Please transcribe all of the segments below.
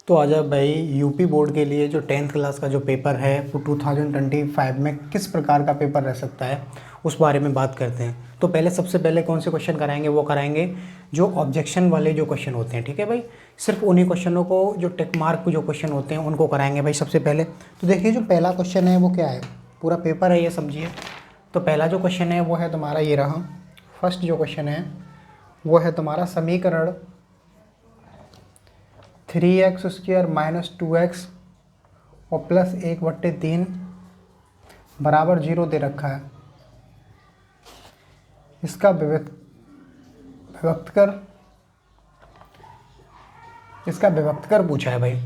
तो आज भाई यूपी बोर्ड के लिए जो 10th क्लास का जो पेपर है वो 2025 में किस प्रकार का पेपर रह सकता है उस बारे में बात करते हैं। तो पहले सबसे पहले कौन से क्वेश्चन कराएंगे, वो कराएंगे जो ऑब्जेक्शन वाले जो क्वेश्चन होते हैं। ठीक है भाई, सिर्फ उन्हीं क्वेश्चनों को जो टिक मार्क जो क्वेश्चन होते हैं उनको कराएंगे भाई सबसे पहले। तो देखिए जो पहला क्वेश्चन है वो क्या है, पूरा पेपर है ये समझिए। तो पहला जो क्वेश्चन है वो है तुम्हारा ये रहा। फर्स्ट जो क्वेश्चन है वो है तुम्हारा समीकरण 3x² माइनस 2x और प्लस 1/3 बराबर 0 दे रखा है। इसका विभक्त कर पूछा है भाई।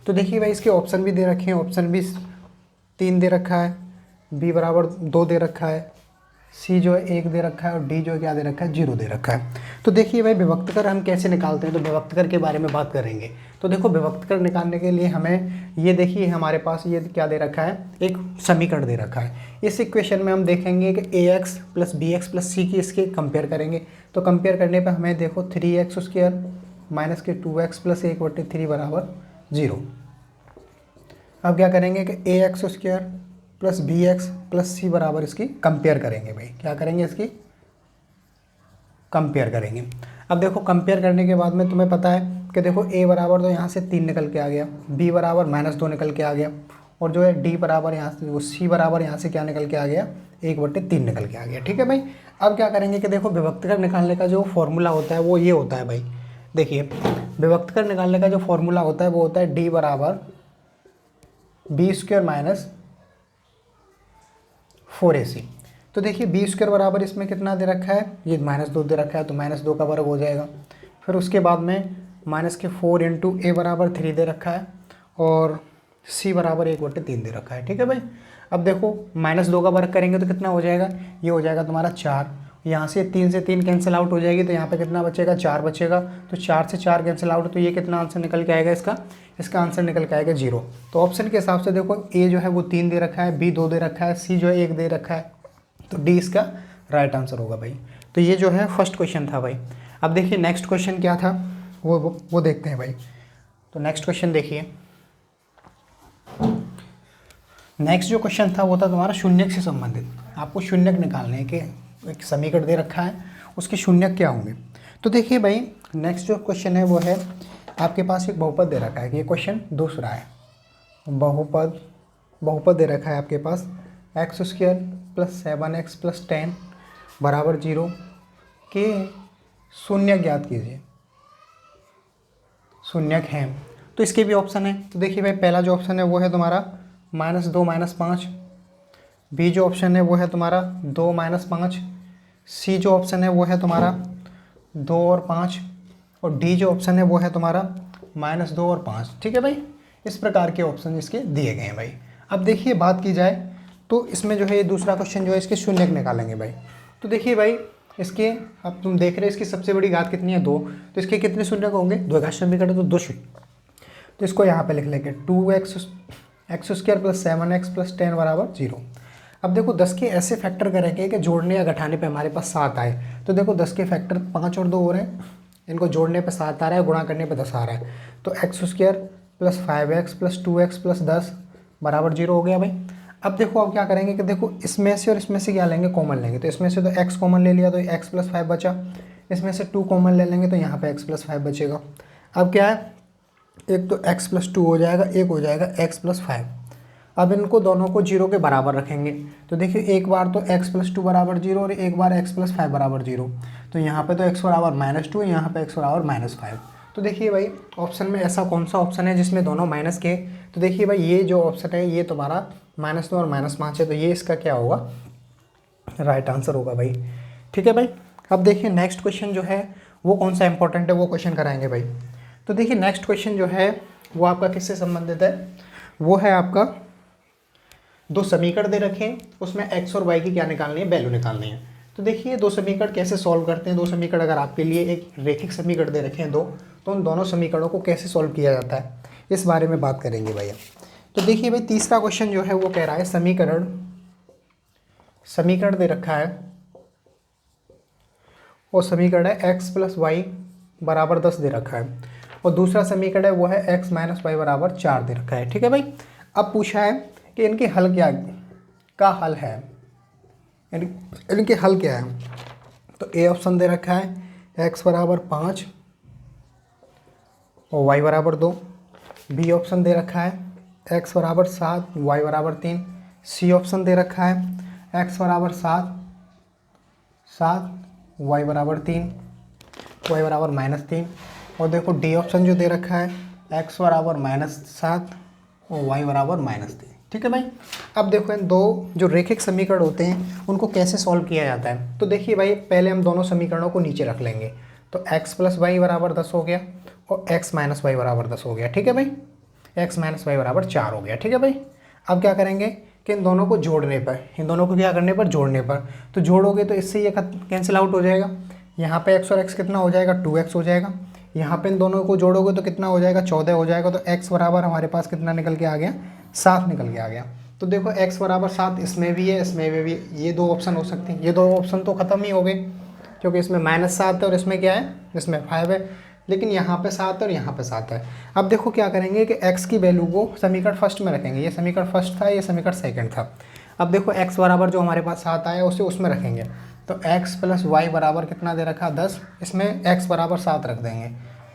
तो देखिए भाई इसके ऑप्शन भी दे रखे हैं, ऑप्शन भी 3 दे रखा है, b बराबर 2 दे रखा है, c जो है 1 दे रखा है और d जो है क्या दे रखा है 0 दे रखा है। तो देखिए भाई विभक्त कर हम कैसे निकालते हैं, तो विभक्त कर के बारे में बात करेंगे। तो देखो विभक्त कर निकालने के लिए हमें ये देखिए हमारे पास ये क्या दे रखा है, एक समीकरण दे रखा है। इस इक्वेशन में हम देखेंगे कि ax plus bx plus c की इसके कंपेयर करेंगे। तो कंपेयर करने पर हमें देखो 3x² माइनस के 2x प्लस 1/3 बराबर 0। अब क्या करेंगे कि ax² plus bx plus c बराबर इसकी कंपेयर करेंगे भाई। क्या करेंगे, इसकी कंपेयर करेंगे। अब देखो कंपेयर करने के बाद में तुम्हें पता है कि देखो a बराबर तो यहाँ से 3 निकल के आ गया, b बराबर -2 निकल के आ गया और जो है d बराबर यहाँ से, वो c बराबर यहाँ से क्या निकल के आ गया 1/3 निकल के आ गया। ठीक है भाई। अब क्या करेंगे कि देखो विभक्त कर निकालने का जो फॉर्मूला होता है वो ये होता है भाई। देखिए विभक्त कर निकालने का जो फॉर्मूला होता है वो होता है d बराबर b² माइनस 4ac। तो देखिए b² बराबर इसमें कितना दे रखा है, ये -2 दे रखा है तो -2 का वर्ग हो जाएगा। फिर उसके बाद में माइनस के 4 इंटू a बराबर 3 दे रखा है और c बराबर 1/3 दे रखा है। ठीक है भाई। अब देखो -2 का वर्ग करेंगे तो कितना हो जाएगा, ये हो जाएगा तुम्हारा 4। यहाँ से 3 से 3 कैंसिल आउट हो जाएगी तो यहाँ पे कितना बचेगा, 4 बचेगा। तो 4 से 4 कैंसिल आउट, तो ये कितना आंसर निकल के आएगा इसका आंसर निकल के आएगा 0। तो ऑप्शन के हिसाब से देखो a जो है वो 3 दे रखा है, b 2 दे रखा है, c जो है 1 दे रखा है, तो डी इसका राइट आंसर होगा भाई। तो ये जो है फर्स्ट क्वेश्चन था भाई। अब देखिए नेक्स्ट क्वेश्चन क्या था वो देखते हैं भाई। तो नेक्स्ट क्वेश्चन देखिए, नेक्स्ट जो क्वेश्चन था वो था तुम्हारा शून्यक से संबंधित। आपको शून्यक निकालने हैं कि एक समीकरण दे रखा है उसके शून्यक क्या होंगे। तो देखिए भाई नेक्स्ट जो क्वेश्चन है वो है, आपके पास एक बहुपद दे रखा है। ये क्वेश्चन दूसरा है, बहुपद दे रखा है आपके पास x² प्लस 7x प्लस 10 बराबर 0 के शून्यक ज्ञात कीजिए। शून्यक हैं तो इसके भी ऑप्शन है। तो देखिए भाई पहला जो ऑप्शन है वो है तुम्हारा -2 -5, बी जो ऑप्शन है वो है तुम्हारा 2 -5, सी जो ऑप्शन है वो है तुम्हारा 2 और 5 और डी जो ऑप्शन है वो है तुम्हारा -2 और 5। ठीक है भाई, इस प्रकार के ऑप्शन इसके दिए गए हैं भाई। अब देखिए बात की जाए तो इसमें जो है ये दूसरा क्वेश्चन जो है इसके शून्यक निकालेंगे भाई। तो देखिए भाई इसके, अब तुम देख रहे हो इसकी सबसे बड़ी घात कितनी है 2, तो इसके कितने शून्यक होंगे, 2 घात समीकरण तो 2 शून्य। तो इसको यहाँ पे लिख लेंगे 2x² प्लस 7x प्लस 10 बराबर 0। अब देखो 10 के ऐसे फैक्टर करेंगे कि जोड़ने या घटाने पे हमारे पास 7 आए। तो देखो 10 के फैक्टर 5 और 2 हो रहे हैं, इनको जोड़ने पे 7 आ रहा है, गुणा करने पे 10 आ रहा है। तो x² plus 5x plus 2x plus 10 बराबर 0 हो गया भाई। अब देखो अब क्या करेंगे कि देखो इसमें से और इसमें से क्या लेंगे, कॉमन लेंगे। तो इसमें से तो x कॉमन ले लिया तो x प्लस 5 बचा, इसमें से 2 कॉमन ले लेंगे तो यहाँ पे x प्लस 5 बचेगा। अब क्या है, एक तो x प्लस 2 हो जाएगा, एक हो जाएगा x प्लस 5। अब इनको दोनों को 0 के बराबर रखेंगे। तो देखिए एक बार तो x प्लस 2 बराबर 0 और एक बार x प्लस 5 बराबर 0। तो यहाँ पे तो x बराबर -2, यहाँ पे x बराबर -5। तो देखिए भाई ऑप्शन में ऐसा कौन सा ऑप्शन है जिसमें दोनों माइनस के, तो देखिए भाई ये जो ऑप्शन है ये तुम्हारा -2 और -5 है, तो ये इसका क्या होगा, राइट आंसर होगा भाई। ठीक है भाई। अब देखिए नेक्स्ट क्वेश्चन जो है वो कौन सा इंपॉर्टेंट है वो क्वेश्चन कराएंगे भाई। तो देखिए नेक्स्ट क्वेश्चन जो है वो आपका किससे संबंधित है, वो है आपका 2 समीकरण दे रखे हैं, उसमें x और y की क्या निकालनी है, वैल्यू निकालनी है। तो देखिए 2 समीकरण कैसे सॉल्व करते हैं। 2 समीकरण अगर आपके लिए एक रेखिक समीकरण दे रखे हैं 2, तो उन दोनों समीकरणों को कैसे सॉल्व किया जाता है इस बारे में बात करेंगे भैया। तो देखिए भाई तीसरा क्वेश्चन जो है वो कह रहा है समीकरण दे रखा है और समीकरण है x प्लस वाई बराबर 10 दे रखा है। और दूसरा समीकरण है वो है x माइनस वाई बराबर 4 दे रखा है। ठीक है भाई। अब पूछा है कि इनके हल क्या का हल है, इनके हल क्या है। तो ए ऑप्शन दे रखा है x बराबर 5 और y बराबर 2। बी ऑप्शन दे रखा है x बराबर 7 y बराबर 3। सी ऑप्शन दे रखा है x बराबर 7 y बराबर 3 y बराबर -3। और देखो डी ऑप्शन जो दे रखा है x बराबर -7 और y बराबर -3। ठीक है भाई। अब देखो इन दो जो रेखिक समीकरण होते हैं उनको कैसे सॉल्व किया जाता है। तो देखिए भाई, पहले हम दोनों समीकरणों को नीचे रख लेंगे। तो x प्लस वाई बराबर 10 हो गया और x माइनस वाई बराबर 10 हो गया। ठीक है भाई। x माइनस वाई बराबर 4 हो गया। ठीक है भाई। अब क्या करेंगे कि इन दोनों को जोड़ने पर, इन दोनों को क्या करने पर, जोड़ने पर। तो जोड़ोगे तो इससे ये कैंसिल आउट हो जाएगा। यहाँ पे x और x कितना हो जाएगा, 2x हो जाएगा। यहाँ पे इन दोनों को जोड़ोगे तो कितना हो जाएगा, 14 हो जाएगा। तो x बराबर हमारे पास कितना निकल के आ गया, 7 निकल के आ गया। तो देखो x बराबर 7 इसमें भी है, इसमें भी। ये दो ऑप्शन हो सकते हैं, ये दो ऑप्शन तो ख़त्म ही हो गए क्योंकि इसमें -7 है और इसमें क्या है, इसमें 5 है। लेकिन यहाँ पे 7 है और यहाँ पे 7 है। अब देखो क्या करेंगे कि x की वैल्यू को समीकरण फर्स्ट में रखेंगे। ये समीकरण फर्स्ट था, ये समीकरण सेकंड था। अब देखो x बराबर जो हमारे पास 7 आया उसे उसमें रखेंगे। तो x प्लस वाई बराबर कितना दे रखा, 10। इसमें x बराबर 7 रख देंगे,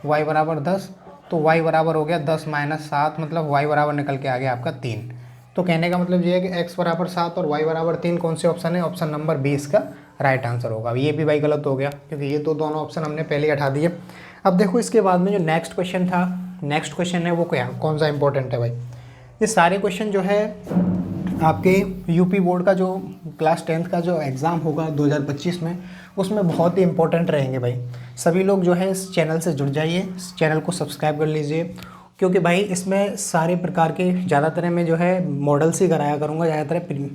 y बराबर 10। तो y बराबर हो गया 10 माइनस 7, मतलब y बराबर निकल के आ गया आपका 3। तो कहने का मतलब ये है कि x बराबर 7 और y बराबर 3 कौन से ऑप्शन है, ऑप्शन नंबर 20 का राइट आंसर होगा। ये भी भाई गलत हो गया क्योंकि ये तो दोनों ऑप्शन हमने पहले ही हटा दिए। अब देखो इसके बाद में जो नेक्स्ट क्वेश्चन था, नेक्स्ट क्वेश्चन है वो क्या, कौन सा इंपॉर्टेंट है भाई। ये सारे क्वेश्चन जो है आपके यूपी बोर्ड का जो क्लास 10th का जो एग्ज़ाम होगा 2025 में, उसमें बहुत ही इंपॉर्टेंट रहेंगे भाई। सभी लोग जो है इस चैनल से जुड़ जाइए, इस चैनल को सब्सक्राइब कर लीजिए क्योंकि भाई इसमें सारे प्रकार के, ज़्यादातर मैं जो है मॉडल्स ही कराया करूँगा। ज़्यादातर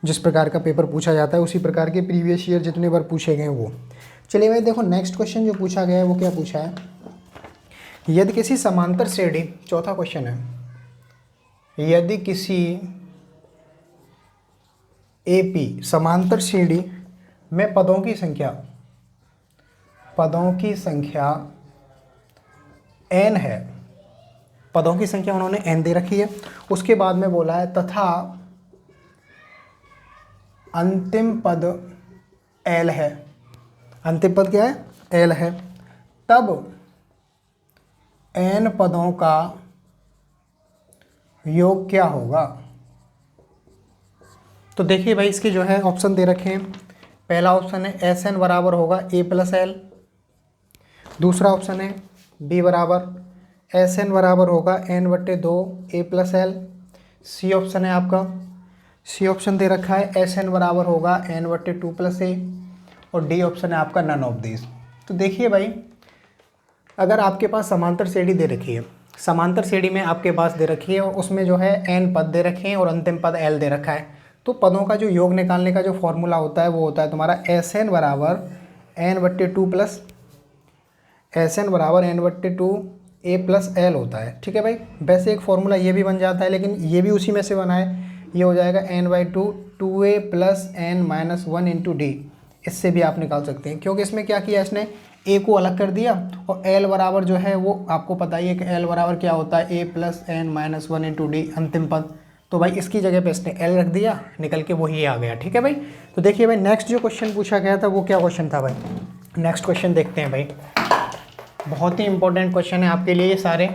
जिस प्रकार का पेपर पूछा जाता है उसी प्रकार के प्रीवियस ईयर जितने बार पूछे गए वो। चलिए भाई देखो नेक्स्ट क्वेश्चन जो पूछा गया है वो क्या पूछा है। यदि किसी समांतर श्रेणी, चौथा क्वेश्चन है, यदि किसी एपी समांतर श्रेणी में पदों की संख्या n है, पदों की संख्या उन्होंने n दे रखी है। उसके बाद में बोला है तथा अंतिम पद l है। अंतिम पद क्या है, l है। तब n पदों का योग क्या होगा। तो देखिए भाई इसके जो है ऑप्शन दे रखे हैं। पहला ऑप्शन है Sn बराबर होगा a प्लस एल। दूसरा ऑप्शन है b बराबर Sn बराबर होगा n/2 a plus l. C option है आपका, सी ऑप्शन दे रखा है Sn बराबर होगा n/2 प्लस a। और डी ऑप्शन है आपका नन ऑफ दिस। तो देखिए भाई, अगर आपके पास समांतर श्रेणी दे रखी है, समांतर श्रेणी में आपके पास दे रखी है और उसमें जो है n पद दे रखे हैं और अंतिम पद l दे रखा है, तो पदों का जो योग निकालने का जो फॉर्मूला होता है वो होता है तुम्हारा Sn बराबर n/2 प्लस Sn बराबर n/2 a प्लस एल होता है। ठीक है भाई। वैसे एक फॉर्मूला ये भी बन जाता है लेकिन ये भी उसी में से बना है। ये हो जाएगा n/2 2a plus n-1 into D. इससे भी आप निकाल सकते हैं क्योंकि इसमें क्या किया, इसने a को अलग कर दिया और l बराबर जो है वो आपको पता ही है कि l बराबर क्या होता है, a plus n-1 into D अंतिम पद। तो भाई इसकी जगह पे इसने l रख दिया, निकल के वही आ गया। ठीक है भाई। तो देखिए भाई नेक्स्ट जो क्वेश्चन पूछा गया था वो क्या क्वेश्चन था भाई। नेक्स्ट क्वेश्चन देखते हैं भाई। बहुत ही इंपॉर्टेंट क्वेश्चन है आपके लिए ये सारे।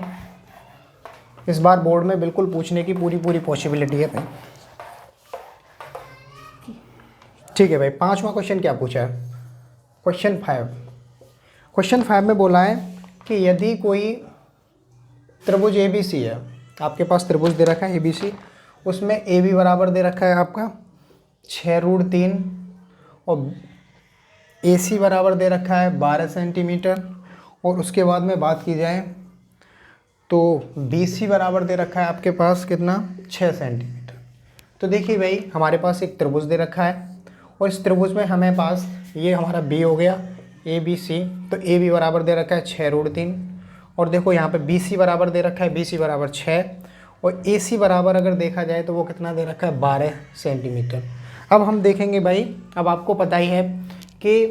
इस बार बोर्ड में बिल्कुल पूछने की पूरी पॉसिबिलिटी है भाई। ठीक है भाई। पांचवा क्वेश्चन क्या पूछा है, क्वेश्चन 5। क्वेश्चन 5 में बोला है कि यदि कोई त्रिभुज ABC है, आपके पास त्रिभुज दे रखा है ABC, उसमें AB बराबर दे रखा है आपका 6√3 और AC बराबर दे रखा है 12 सेंटीमीटर। और उसके बाद में बात की जाए तो BC बराबर दे रखा है आपके पास कितना, 6 सेंटीमीटर। तो देखिए भाई हमारे पास एक त्रिभुज दे रखा है और इस त्रिभुज में हमें पास ये हमारा B हो गया ABC। तो AB बराबर दे रखा है 6√3 और देखो यहाँ पे BC बराबर दे रखा है, BC बराबर 6 और AC बराबर अगर देखा जाए तो वो कितना दे रखा है, 12 सेंटीमीटर। अब हम देखेंगे भाई, अब आपको पता ही है कि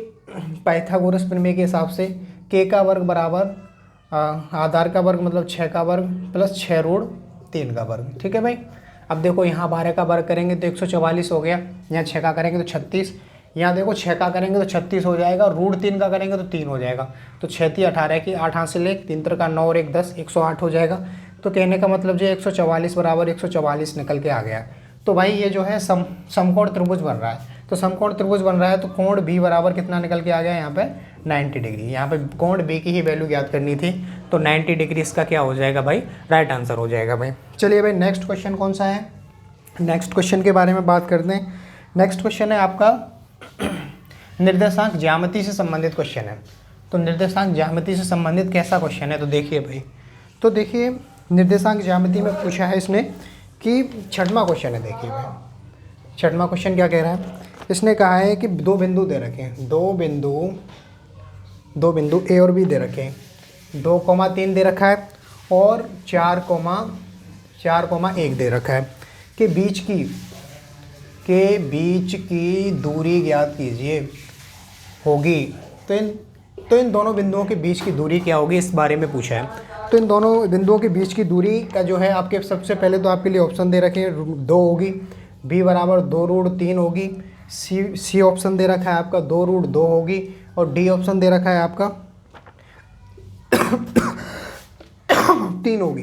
पाइथागोरस प्रमेय के हिसाब से k का वर्ग बराबर आधार का वर्ग मतलब 6 का वर्ग प्लस 6 रूट 3 का वर्ग। ठीक है भाई। अब देखो यहाँ 12 का वर्ग करेंगे तो 144 हो गया, यहाँ 6 का करेंगे तो 36, यहाँ देखो 6 का करेंगे तो 36 हो जाएगा, रूट 3 का करेंगे तो 3 हो जाएगा। तो 6 × 18 की 8 हासिल 1, 3 × 9 और 1 10, 108 हो जाएगा। तो कहने का मतलब जो 144 बराबर 144 निकल के आ गया। तो भाई ये जो है समकोण त्रिभुज बन रहा है। तो समकोण त्रिभुज बन रहा है तो कोण बी बराबर कितना निकल के आ गया यहाँ पे 90 डिग्री। यहाँ पे कोण बी की ही वैल्यू ज्ञात करनी थी, तो 90 डिग्री इसका क्या हो जाएगा भाई, राइट आंसर हो जाएगा भाई। चलिए भाई नेक्स्ट क्वेश्चन कौन सा है, नेक्स्ट क्वेश्चन के बारे में बात करते हैं। नेक्स्ट क्वेश्चन है आपका निर्देशांक ज्यामिति से संबंधित क्वेश्चन है। तो निर्देशांक ज्यामिति से संबंधित कैसा क्वेश्चन है, तो देखिए भाई, तो देखिए निर्देशांक ज्यामिति में पूछा है इसने कि 6वां क्वेश्चन है। देखिए भाई 6वां क्वेश्चन क्या कह रहा है, इसने कहा है कि दो बिंदु दे रखे हैं, दो बिंदु ए और बी दे रखे हैं, 2,3 दे रखा है और 4,1 दे रखा है के बीच की दूरी ज्ञात कीजिए होगी। तो इन दोनों बिंदुओं के बीच की दूरी क्या होगी, इस बारे में पूछा है। तो इन दोनों बिंदुओं के बीच की दूरी का जो है आपके सबसे पहले तो आपके लिए ऑप्शन दे रखे हैं 2 होगी, बी बराबर 2 रूट 3 होगी, सी ऑप्शन दे रखा है आपका 2 रूट 2 होगी और डी ऑप्शन दे रखा है आपका 3 होगी।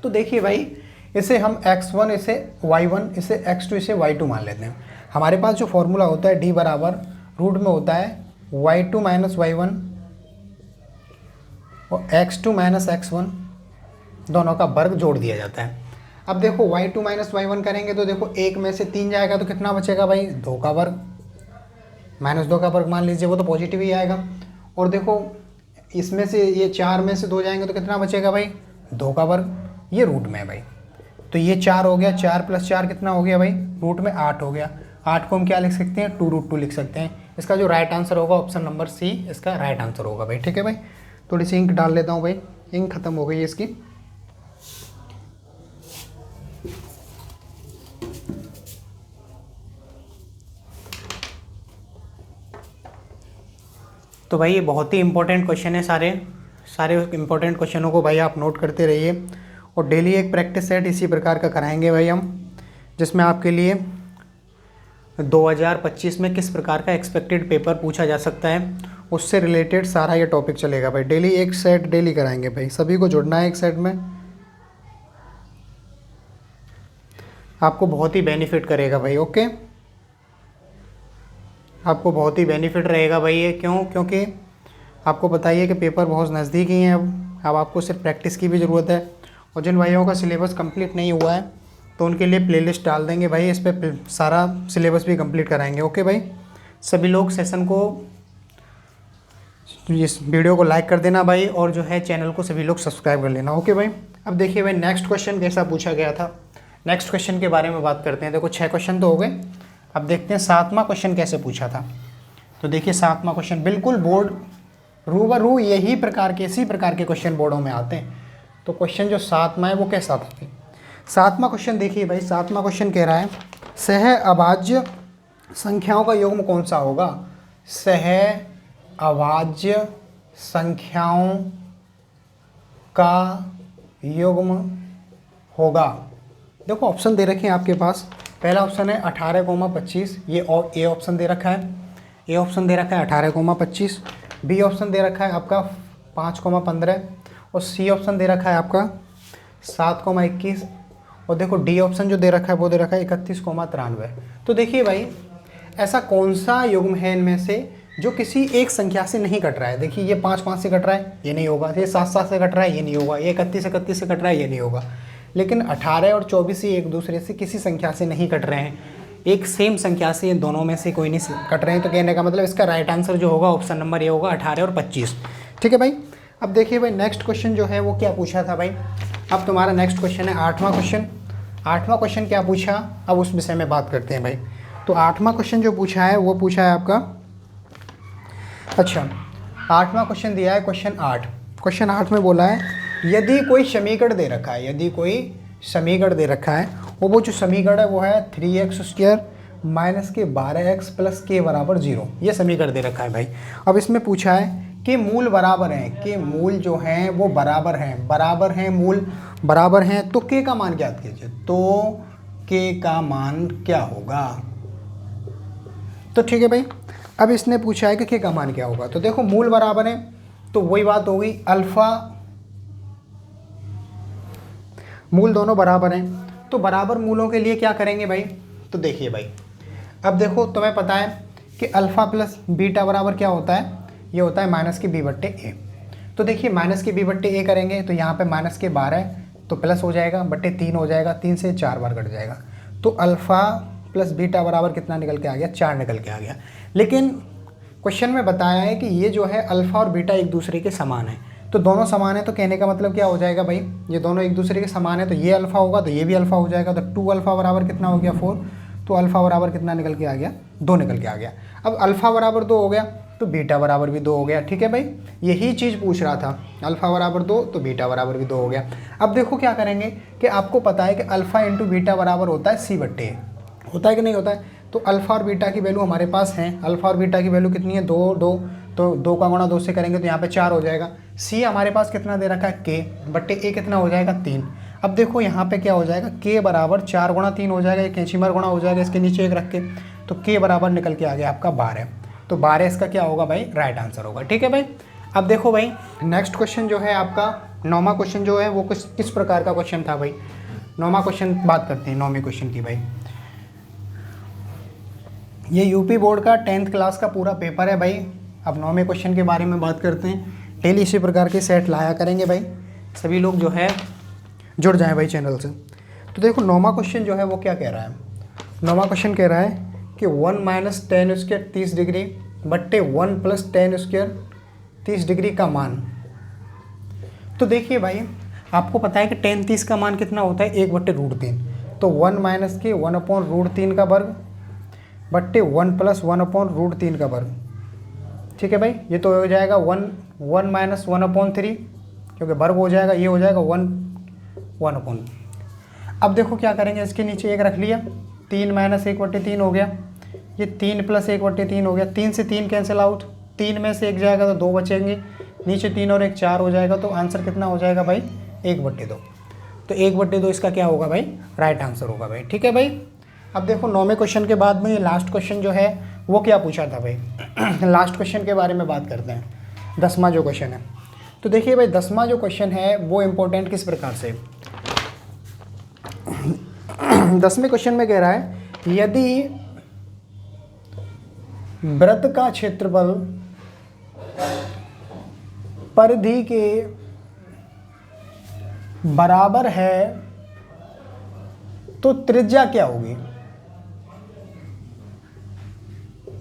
तो देखिए भाई इसे हम x1 इसे y1 इसे x2 इसे y2 मान लेते हैं। हमारे पास जो फॉर्मूला होता है डी बराबर रूट में होता है y2 माइनस y1 और x2 माइनस x1 दोनों का वर्ग जोड़ दिया जाता है। अब देखो y2 माइनस y1 करेंगे तो देखो 1 में से 3 जाएगा तो कितना बचेगा भाई, 2 का वर्ग, -2 का वर्ग मान लीजिए, वो तो पॉजिटिव ही आएगा। और देखो इसमें से ये 4 में से 2 जाएंगे तो कितना बचेगा भाई, 2 का वर्ग, ये रूट में है भाई। तो ये 4 हो गया, 4 + 4 कितना हो गया भाई, रूट में 8 हो गया। 8 को हम क्या लिख सकते हैं, 2 रूट 2 लिख सकते हैं। इसका जो राइट आंसर होगा ऑप्शन नंबर सी इसका राइट आंसर होगा भाई। ठीक है भाई, थोड़ी सी इंक डाल लेता हूँ भाई, इंक खत्म हो गई है इसकी। तो भाई ये बहुत ही इंपॉर्टेंट क्वेश्चन है, सारे इंपॉर्टेंट क्वेश्चनों को भाई आप नोट करते रहिए और डेली एक प्रैक्टिस सेट इसी प्रकार का कराएंगे भाई हम, जिसमें आपके लिए 2025 में किस प्रकार का एक्सपेक्टेड पेपर पूछा जा सकता है उससे रिलेटेड सारा ये टॉपिक चलेगा भाई। डेली एक सेट डेली कराएंगे भाई, सभी को जुड़ना है एक सेट में, आपको बहुत ही बेनिफिट करेगा भाई। ओके, आपको बहुत ही बेनिफिट रहेगा भाई ये, क्योंकि आपको बताइए कि पेपर बहुत नज़दीक ही हैं। अब आपको सिर्फ प्रैक्टिस की भी ज़रूरत है। और जिन भाइयों का सिलेबस कंप्लीट नहीं हुआ है तो उनके लिए प्लेलिस्ट डाल देंगे भाई, इस पर सारा सिलेबस भी कंप्लीट कराएंगे। ओके भाई, सभी लोग सेशन को, इस वीडियो को लाइक कर देना भाई और जो है चैनल को सभी लोग सब्सक्राइब कर लेना। ओके भाई, अब देखिए भाई नेक्स्ट क्वेश्चन कैसा पूछा गया था, नेक्स्ट क्वेश्चन के बारे में बात करते हैं। देखो 6 क्वेश्चन तो हो गए, अब देखते हैं 7वां क्वेश्चन कैसे पूछा था। तो देखिए 7वां क्वेश्चन बिल्कुल बोर्ड रूबरू इसी प्रकार के क्वेश्चन बोर्डों में आते हैं। तो क्वेश्चन जो 7वां है वो कैसा था, 7वां क्वेश्चन देखिए भाई। 7वां क्वेश्चन कह रहा है सह अभाज्य संख्याओं का युग्म कौन सा होगा, सह अभाज्य संख्याओं का युग्म होगा। देखो ऑप्शन दे रखे हैं आपके पास, पहला ऑप्शन है 18,25, ये ए ऑप्शन दे रखा है, ए ऑप्शन दे रखा है 18,25, बी ऑप्शन दे रखा है आपका 5,15 और सी ऑप्शन दे रखा है आपका 7,21 और देखो डी ऑप्शन जो दे रखा है वो दे रखा है 31,93। तो देखिए भाई ऐसा कौन सा युग्म है इनमें से जो किसी एक संख्या से नहीं कट रहा है। देखिए ये 5 से कट रहा है, ये नहीं होगा, ये 7 से कट रहा है, ये नहीं होगा, ये 31 से कट रहा है, ये नहीं होगा। लेकिन 18 और 24 ही एक दूसरे से किसी संख्या से नहीं कट रहे हैं, एक सेम संख्या से ये दोनों में से कोई नहीं कट रहे हैं। तो कहने का मतलब इसका राइट आंसर जो होगा ऑप्शन नंबर ये होगा 18 और 25। ठीक है भाई, अब देखिए भाई नेक्स्ट क्वेश्चन जो है वो क्या पूछा था भाई। अब तुम्हारा नेक्स्ट क्वेश्चन है 8वां क्वेश्चन। 8वां क्वेश्चन क्या पूछा, अब उस विषय में बात करते हैं भाई। तो 8वां क्वेश्चन जो पूछा है वो पूछा है आपका, अच्छा 8वां क्वेश्चन दिया है क्वेश्चन 8। क्वेश्चन 8 में बोला है यदि कोई समीकरण दे रखा है, यदि कोई समीकरण दे रखा है और वो जो समीकरण है वो है 3x² - के 12x + k = 0, ये समीकरण दे रखा है भाई। अब इसमें पूछा है कि मूल बराबर हैं, कि मूल जो हैं वो बराबर हैं मूल बराबर हैं, तो के का मान ज्ञात कीजिए। तो के का मान क्या होगा? तो ठीक है भाई, अब इसने पूछा है कि के का मान क्या होगा। तो देखो मूल बराबर है तो वही बात हो गई, अल्फा मूल दोनों बराबर हैं, तो बराबर मूलों के लिए क्या करेंगे भाई? तो देखिए भाई, अब देखो तुम्हें पता है कि अल्फ़ा प्लस बीटा बराबर क्या होता है? ये होता है माइनस के बी बट्टे ए। तो देखिए माइनस के बी बट्टे ए करेंगे तो यहाँ पे माइनस के 12 तो प्लस हो जाएगा, बट्टे 3 हो जाएगा, 3 से 4 बार कट जाएगा। तो अल्फ़ा प्लस बीटा बराबर कितना निकल के आ गया? 4 निकल के आ गया। लेकिन क्वेश्चन में बताया है कि ये जो है अल्फ़ा और बीटा एक दूसरे के समान है, तो दोनों समान है, तो कहने का मतलब क्या हो जाएगा भाई? ये दोनों एक दूसरे के समान है, तो ये अल्फ़ा होगा तो ये भी अल्फ़ा हो जाएगा। तो 2 अल्फ़ा बराबर कितना हो गया? 4। तो अल्फ़ा बराबर कितना निकल के आ गया? 2 निकल के आ गया। अब अल्फ़ा बराबर 2 हो गया तो बीटा बराबर भी 2 हो गया। ठीक है भाई, यही चीज़ पूछ रहा था, अल्फ़ा बराबर 2 तो बीटा बराबर भी 2 हो गया। अब देखो क्या करेंगे कि आपको पता है कि अल्फ़ा इंटू बीटा बराबर होता है सी बट्टे ए, होता है कि नहीं होता है? तो अल्फ़ा और बीटा की वैल्यू हमारे पास है, अल्फ़ा और बीटा की वैल्यू कितनी है? 2 2, तो 2 का गुणा 2 से करेंगे तो यहाँ पे 4 हो जाएगा। सी हमारे पास कितना दे रखा है? के बट्टे ए कितना हो जाएगा? 3। अब देखो यहाँ पे क्या हो जाएगा? के बराबर 4 गुणा 3 हो जाएगा, ये कैंची मार गुणा हो जाएगा इसके नीचे 1 रख के, तो के बराबर निकल के आ गया आपका 12। तो 12 इसका क्या होगा भाई? राइट आंसर होगा। ठीक है भाई, अब देखो भाई नेक्स्ट क्वेश्चन जो है आपका 9वां क्वेश्चन जो है वो किस प्रकार का क्वेश्चन था भाई? 9वां क्वेश्चन बात करते हैं, 9वें क्वेश्चन की भाई। ये यूपी बोर्ड का 10th क्लास का पूरा पेपर है भाई। अब 9वें क्वेश्चन के बारे में बात करते हैं। डेली इसी प्रकार के सेट लाया करेंगे भाई, सभी लोग जो है जुड़ जाएं भाई चैनल से। तो देखो 9वां क्वेश्चन जो है वो क्या कह रहा है? 9वां क्वेश्चन कह रहा है कि 1 माइनस 10 स्क्वायर 30 डिग्री बट्टे 1 प्लस 10 स्क्वायर 30 डिग्री का मान। तो देखिए भाई आपको पता है कि 10 30 का मान कितना होता है? 1 बट्टे रूट 3। तो 1 माइनस के 1 अपॉन रूट 3 का वर्ग बट्टे 1 प्लस 1 अपॉन रूट 3 का वर्ग। ठीक है भाई, ये तो हो जाएगा 1 माइनस 1 अपॉन 3 क्योंकि वर्ग हो जाएगा, ये हो जाएगा 1 अपॉन। अब देखो क्या करेंगे, इसके नीचे 1 रख लिया, 3 माइनस 1 बट्टे 3 हो गया, ये 3 प्लस 1 बट्टे 3 हो गया, 3 से 3 कैंसिल आउट, 3 में से 1 जाएगा तो 2 बचेंगे, नीचे 3 और 1 4 हो जाएगा। तो आंसर कितना हो जाएगा भाई? 1 बट्टे 2। तो 1 बट्टे 2 इसका क्या होगा भाई? राइट आंसर होगा भाई। ठीक है भाई, अब देखो 9वें क्वेश्चन के बाद में ये लास्ट क्वेश्चन जो है वो क्या पूछा था भाई? लास्ट क्वेश्चन के बारे में बात करते हैं, 10वां जो क्वेश्चन है। तो देखिए भाई 10वां जो क्वेश्चन है वो इम्पोर्टेंट किस प्रकार से? 10वें क्वेश्चन में कह रहा है यदि वृत्त का क्षेत्रफल परिधि के बराबर है तो त्रिज्या क्या होगी?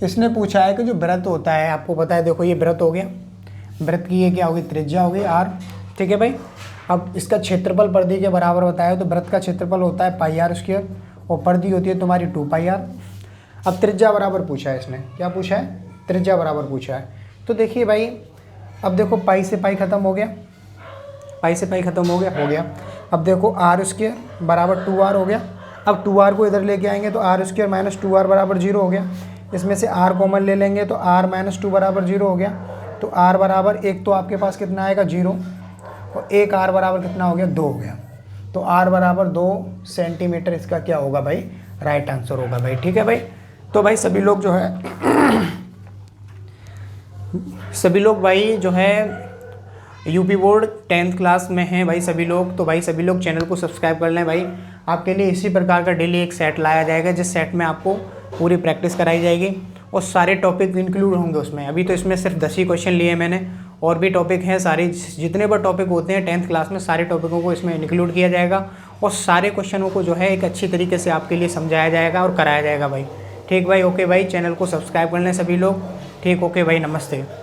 इसने पूछा है कि जो वृत्त होता है, आपको पता है, देखो ये वृत्त हो गया, वृत्त की ये क्या होगी? त्रिज्या होगी r। ठीक है भाई, अब इसका क्षेत्रफल परिधि के बराबर बताया तो वृत्त का क्षेत्रफल होता है पाई r स्क्वायर और परिधि होती है तुम्हारी 2 पाई r। अब त्रिज्या बराबर पूछा है इसने, क्या पूछा है? त्रिज्या बराबर पूछा है। तो देखिए भाई अब देखो पाई से पाई खत्म हो गया, पाई से पाई खत्म हो गया। अब देखो r स्क्वायर बराबर 2r हो गया। अब 2r को इधर लेके आएंगे तो r स्क्वायर माइनस 2r बराबर 0 हो गया। इसमें से r कॉमन ले लेंगे तो r माइनस 2 बराबर 0 हो गया। तो r बराबर 1 तो आपके पास कितना आएगा? 0, और 1 r बराबर कितना हो गया? 2 हो गया। तो r बराबर 2 सेंटीमीटर इसका क्या होगा भाई? राइट आंसर होगा भाई। ठीक है भाई, तो भाई सभी लोग जो है सभी लोग भाई जो है यूपी बोर्ड 10th क्लास में हैं भाई सभी लोग, तो भाई सभी लोग चैनल को सब्सक्राइब कर लें भाई। आपके लिए इसी प्रकार का डेली एक सेट लाया जाएगा जिस सेट में आपको पूरी प्रैक्टिस कराई जाएगी और सारे टॉपिक इंक्लूड होंगे उसमें। अभी तो इसमें सिर्फ 10 ही क्वेश्चन लिए मैंने, और भी टॉपिक हैं सारे, जितने भी टॉपिक होते हैं 10th क्लास में सारे टॉपिकों को इसमें इंक्लूड किया जाएगा और सारे क्वेश्चनों को जो है एक अच्छी तरीके से आपके लिए समझाया जाएगा और कराया जाएगा भाई। ठीक भाई, ओके भाई, चैनल को सब्सक्राइब कर लें सभी लोग। ठीक, ओके भाई, नमस्ते।